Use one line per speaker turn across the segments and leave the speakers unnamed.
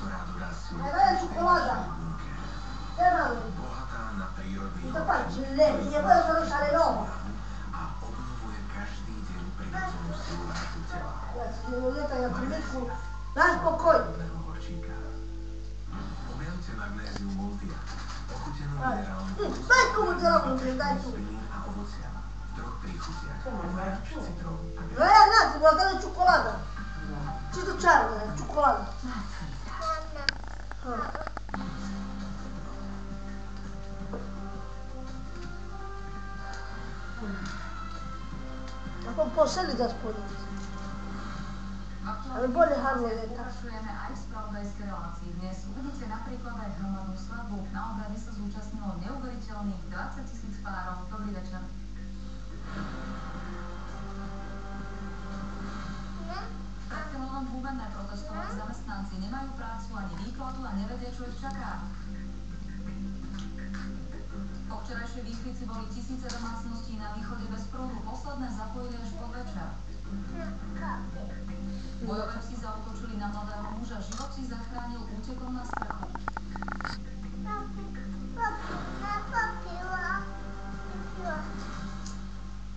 Dai cioccolata.
Bohatá na prírodný
To faccio il letto, io poi sono lasciare l'uomo.
a obnovuje každý deň prirodzenú silu rastu tela.
Ragazzi, devo letto che per me il culo. Dai, spokoj.
Horčíka. Objavte magnézium multia, ochutenú minerálnu
Dai come te la compri, dai tu.
bylín a ovocia v troch príchutiach. Oranž, citrón a
Vai ragazzi, guardate la cioccolata. Ci sto c'è la cioccolata. Ma con posselli da spodnici. Ale boli harné.
Pokračujeme aj v spravodajskej relácii. Dnes uvidíte napríklad aj hromadnú svadbu. Na obrade sa zúčastnilo neuveriteľných 20 000 párov. Dobrý večer. V Kartelovom Humenné protestovali zamestnanci. Nemajú prácu ani výplatu a nevedia, čo ich čaká. Po včerajšej výchrici boli tisíce domácností na východe bez prúdu. Posledné zapojili až podvečer. Bojové psi zaútočili na mladého muža. Život si zachránil útekom na strechu.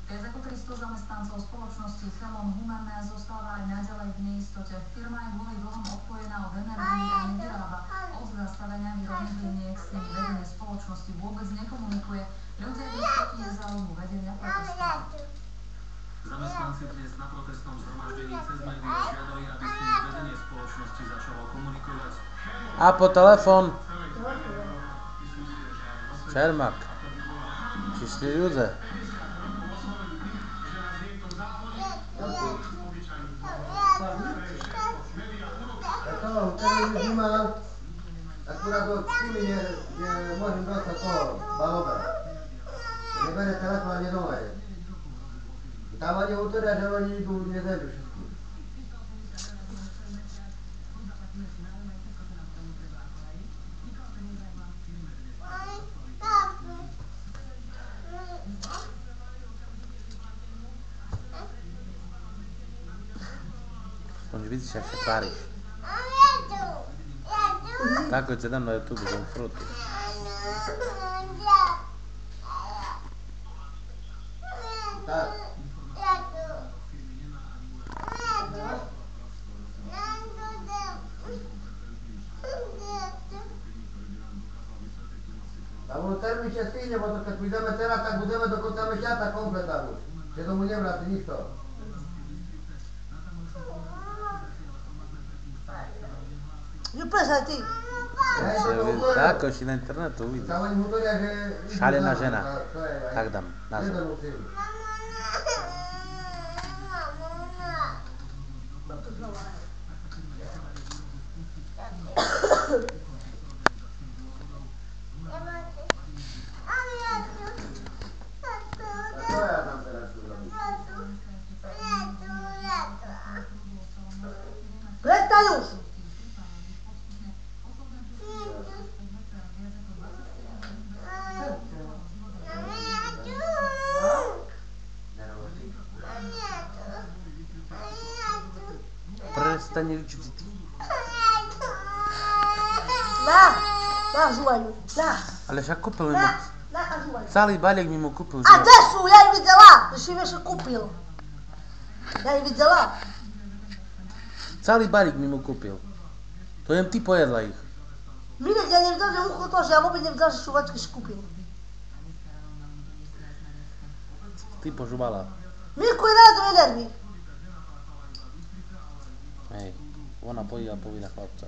Viac ako 300 zamestnancov spoločnosti Chelom Humenné zostáva aj naďalej v neistote. Firma je kvôli dlhom odpojená od energií a nevyrába. Od zastavenia výrobných liniek s nimi vedenie spoločnosti vôbec nekomunikuje. Ľudia v istote nezáujmu vedenia protestu.
Zamestnanci dnes na protestnom zhromaždení cez médiá žiadali, aby s nimi vedenie spoločnosti začalo komunikovať.
A po telefon. Čermak. Čistí ľudia.
Akurát od školy nemôžem dostať toho balóga. Nebere telefón ani doma je. Tam ani hotoria, že oni idú, nezajdu všetky.
Aspoň vidíš, jak sa tváriš. Tako ťa dám na YouTube, že fruty.
Tak. Tam budú termične stihne, potom keď pôjdeme teraz, tak budeme do konca mesiaca kompletám už. Že tomu nevráti nikto.
Vypesaj ty.
Tako si na internetu uvidíš.
Tam oni hovoria, že...
Šalená žena. Tak dám názov.
Prestaň už.
Prestaň ličiť.
Na, žuvajú, na.
Ale však kúpil mi.
Na, žuvajú.
Celý balík mi mu kúpil.
A kde sú? Ja ich videla, že si vieš, že kúpil. Ja ich videla.
Celý balík mi mu kúpil. To jem ty pojedla ich.
Mirek, ja nevidel, že ucho to, že ja vôbec nevidel, že šuvačky si kúpil.
Ty požuvala.
Mirko je na druhej nervy.
Hej, ona pojí a povída chlapca.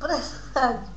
Prestaň.